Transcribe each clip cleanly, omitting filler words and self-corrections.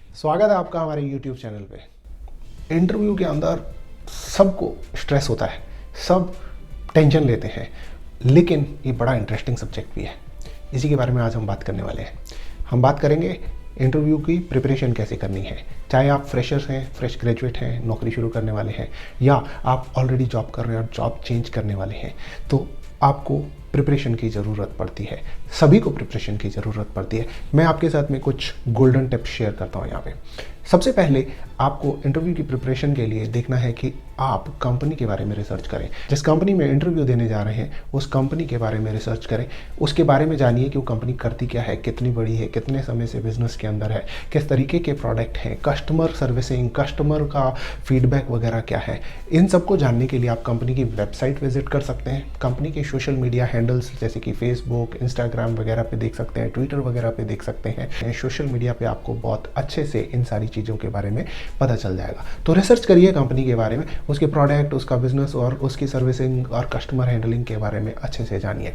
स्वागत है आपका हमारे YouTube चैनल पे। इंटरव्यू के अंदर सबको स्ट्रेस होता है, सब टेंशन लेते हैं, लेकिन ये बड़ा इंटरेस्टिंग सब्जेक्ट भी है। इसी के बारे में आज हम बात करने वाले हैं। हम बात करेंगे इंटरव्यू की प्रिपरेशन कैसे करनी है। चाहे आप फ्रेशर्स हैं, फ्रेश ग्रेजुएट हैं, नौकरी शुरू करने वाले हैं, या आप ऑलरेडी जॉब कर रहे हैं और जॉब चेंज करने वाले हैं, तो आपको प्रिपरेशन की ज़रूरत पड़ती है। सभी को प्रिपरेशन की ज़रूरत पड़ती है। मैं आपके साथ में कुछ गोल्डन टिप्स शेयर करता हूँ यहाँ पे। सबसे पहले आपको इंटरव्यू की प्रिपरेशन के लिए देखना है कि आप कंपनी के बारे में रिसर्च करें। जिस कंपनी में इंटरव्यू देने जा रहे हैं उस कंपनी के बारे में रिसर्च करें, उसके बारे में जानिए कि वो कंपनी करती क्या है, कितनी बड़ी है, कितने समय से बिजनेस के अंदर है, किस तरीके के प्रोडक्ट हैं, कस्टमर सर्विसिंग, कस्टमर का फीडबैक वगैरह क्या है। इन सबको जानने के लिए आप कंपनी की वेबसाइट विजिट कर सकते हैं। कंपनी के सोशल मीडिया हैंडल्स जैसे कि फेसबुक, इंस्टाग्राम वगैरह पे देख सकते हैं, ट्विटर वगैरह पे देख सकते हैं। सोशल मीडिया पे आपको बहुत अच्छे से इन सारी चीज़ों के बारे में पता चल जाएगा। तो रिसर्च करिए कंपनी के बारे में, उसके प्रोडक्ट, उसका बिजनेस और उसकी सर्विसिंग और कस्टमर हैंडलिंग के बारे में अच्छे से जानिए।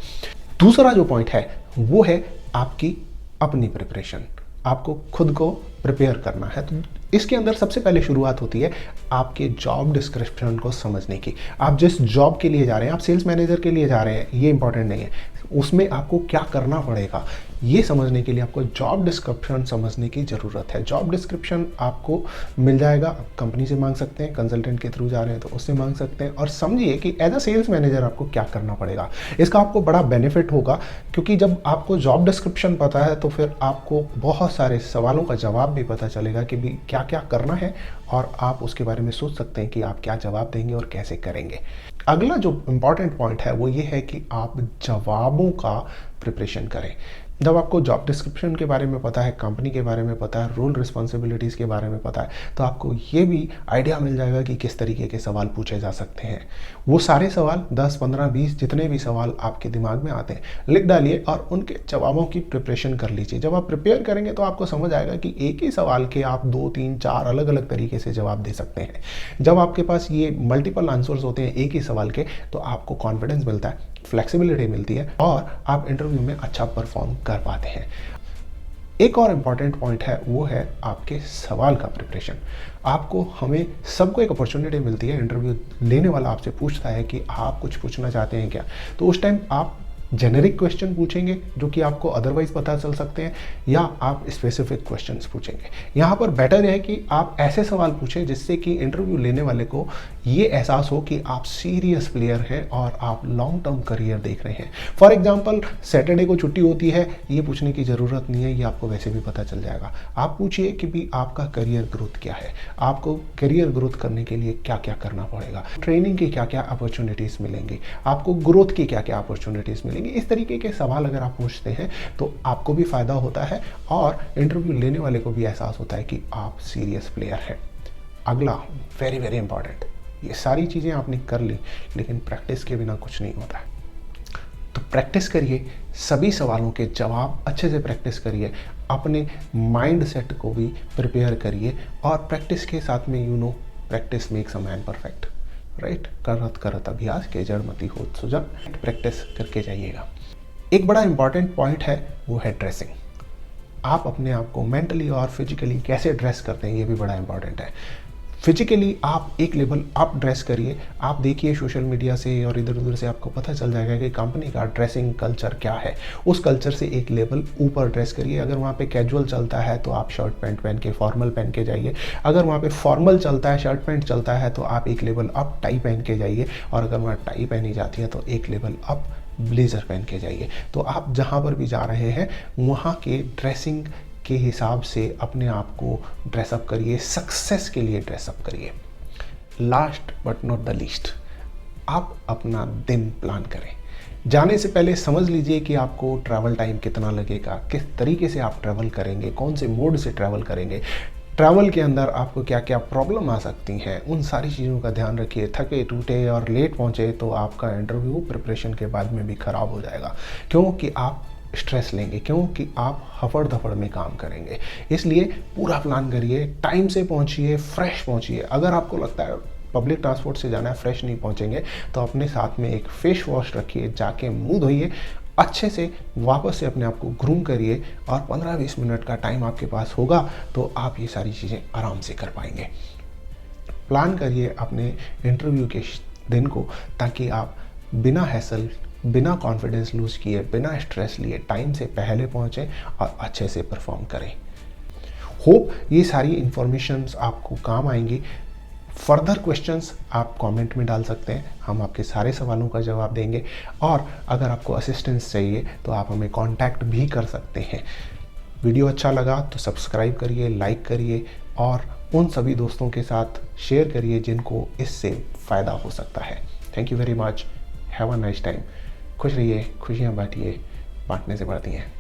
दूसरा जो पॉइंट है वो है आपकी अपनी प्रिपरेशन। आपको खुद को प्रिपेयर करना है। तो इसके अंदर सबसे पहले शुरुआत होती है आपके जॉब डिस्क्रिप्शन को समझने की। आप जिस जॉब के लिए जा रहे हैं, आप सेल्स मैनेजर के लिए जा रहे हैं, ये इंपॉर्टेंट नहीं है, उसमें आपको क्या करना पड़ेगा ये समझने के लिए आपको जॉब डिस्क्रिप्शन समझने की ज़रूरत है। जॉब डिस्क्रिप्शन आपको मिल जाएगा, कंपनी से मांग सकते हैं, कंसल्टेंट के थ्रू जा रहे हैं तो उससे मांग सकते हैं। और समझिए कि एज अ सेल्स मैनेजर आपको क्या करना पड़ेगा। इसका आपको बड़ा बेनिफिट होगा, क्योंकि जब आपको जॉब डिस्क्रिप्शन पता है तो फिर आपको बहुत सारे सवालों का जवाब भी पता चलेगा कि भी क्या क्या करना है, और आप उसके बारे में सोच सकते हैं कि आप क्या जवाब देंगे और कैसे करेंगे। अगला जो इम्पॉर्टेंट पॉइंट है वो ये है कि आप जवाबों का प्रिपरेशन करें। जब आपको जॉब डिस्क्रिप्शन के बारे में पता है, कंपनी के बारे में पता है, रोल रिस्पॉन्सिबिलिटीज़ के बारे में पता है, तो आपको ये भी आइडिया मिल जाएगा कि किस तरीके के सवाल पूछे जा सकते हैं। वो सारे सवाल 10, 15, 20 जितने भी सवाल आपके दिमाग में आते हैं लिख डालिए और उनके जवाबों की प्रिपरेशन कर लीजिए। जब आप प्रिपेयर करेंगे तो आपको समझ आएगा कि एक ही सवाल के आप 2, 3, 4 अलग अलग तरीके से जवाब दे सकते हैं। जब आपके पास ये मल्टीपल आंसर्स होते हैं एक ही सवाल के, तो आपको कॉन्फिडेंस मिलता है, फ्लेक्सिबिलिटी मिलती है और आप इंटरव्यू में अच्छा परफॉर्म कर पाते हैं। एक और इम्पॉर्टेंट पॉइंट है वो है आपके सवाल का प्रिपरेशन। आपको हमें सबको एक अपॉर्चुनिटी मिलती है, इंटरव्यू लेने वाला आपसे पूछता है कि आप कुछ पूछना चाहते हैं क्या, तो उस टाइम आप जेनेरिक क्वेश्चन पूछेंगे जो कि आपको अदरवाइज पता चल सकते हैं, या आप स्पेसिफिक क्वेश्चंस पूछेंगे। यहाँ पर बेटर है कि आप ऐसे सवाल पूछें जिससे कि इंटरव्यू लेने वाले को ये एहसास हो कि आप सीरियस प्लेयर हैं और आप लॉन्ग टर्म करियर देख रहे हैं। फॉर एग्जाम्पल, सैटरडे को छुट्टी होती है, ये पूछने की ज़रूरत नहीं है, ये आपको वैसे भी पता चल जाएगा। आप पूछिए कि भी आपका करियर ग्रोथ क्या है, आपको करियर ग्रोथ करने के लिए क्या क्या करना पड़ेगा, ट्रेनिंग की क्या क्या अपॉर्चुनिटीज़ मिलेंगी, आपको ग्रोथ की क्या क्या अपॉर्चुनिटीज़ मिलेंगी। इस तरीके के सवाल अगर आप पूछते हैं तो आपको भी फायदा होता है और इंटरव्यू लेने वाले को भी एहसास होता है कि आप सीरियस प्लेयर हैं। अगला वेरी वेरी इंपॉर्टेंट, ये सारी चीज़ें आपने कर ली, लेकिन प्रैक्टिस के बिना कुछ नहीं होता है। तो प्रैक्टिस करिए, सभी सवालों के जवाब अच्छे से प्रैक्टिस करिए, अपने माइंड सेट को भी प्रिपेयर करिए, और प्रैक्टिस के साथ में practice makes a man perfect, right. करत करत अभ्यास के जड़मति होत सुजन। प्रैक्टिस करके जाइएगा। एक बड़ा इंपॉर्टेंट पॉइंट है वो है ड्रेसिंग। आप अपने आप को मेंटली और फिजिकली कैसे ड्रेस करते हैं ये भी बड़ा इंपॉर्टेंट है। फिजिकली आप एक लेवल अप ड्रेस करिए। आप देखिए सोशल मीडिया से और इधर उधर से आपको पता चल जाएगा कि कंपनी का ड्रेसिंग कल्चर क्या है। उस कल्चर से एक लेवल ऊपर ड्रेस करिए। अगर वहाँ पे कैजुअल चलता है तो आप शर्ट पैंट पहन के, फॉर्मल पहन के जाइए। अगर वहाँ पे फॉर्मल चलता है, शर्ट पैंट चलता है, तो आप एक लेवल अप टाई पहन के जाइए। और अगर वहाँ टाई पहनी जाती है तो एक लेवल अप ब्लेजर पहन के जाइए। तो आप जहाँ पर भी जा रहे हैं वहाँ के ड्रेसिंग के हिसाब से अपने आप को ड्रेसअप करिए, सक्सेस के लिए ड्रेसअप करिए। Last but not the least, आप अपना दिन प्लान करें। जाने से पहले समझ लीजिए कि आपको ट्रैवल टाइम कितना लगेगा, किस तरीके से आप ट्रैवल करेंगे, कौन से मोड से ट्रैवल करेंगे, ट्रैवल के अंदर आपको क्या क्या प्रॉब्लम आ सकती हैं, उन सारी चीज़ों का ध्यान रखिए। थके टूटे और लेट पहुँचे तो आपका इंटरव्यू प्रिपरेशन के बाद में भी ख़राब हो जाएगा, क्योंकि आप स्ट्रेस लेंगे, क्योंकि आप हफड़ दफड़ में काम करेंगे। इसलिए पूरा प्लान करिए, टाइम से पहुंचिए, फ्रेश पहुंचिए। अगर आपको लगता है पब्लिक ट्रांसपोर्ट से जाना है, फ्रेश नहीं पहुंचेंगे, तो अपने साथ में एक फेस वॉश रखिए, जाके मुंह धोइए अच्छे से वापस से अपने आप को ग्रूम करिए और 15-20 मिनट का टाइम आपके पास होगा तो आप ये सारी चीज़ें आराम से कर पाएंगे। प्लान करिए अपने इंटरव्यू के दिन को, ताकि आप बिना हैसल, बिना कॉन्फिडेंस लूज़ किए, बिना स्ट्रेस लिए टाइम से पहले पहुँचें और अच्छे से परफॉर्म करें। होप ये सारी इन्फॉर्मेशंस आपको काम आएंगी। फर्दर क्वेश्चंस आप कमेंट में डाल सकते हैं, हम आपके सारे सवालों का जवाब देंगे। और अगर आपको असिस्टेंस चाहिए तो आप हमें कांटेक्ट भी कर सकते हैं। वीडियो अच्छा लगा तो सब्सक्राइब करिए, लाइक करिए और उन सभी दोस्तों के साथ शेयर करिए जिनको इससे फ़ायदा हो सकता है। Thank you very much. Have a nice time. खुश रहिए, खुशियाँ बांटिए, बांटने से बढ़ती हैं।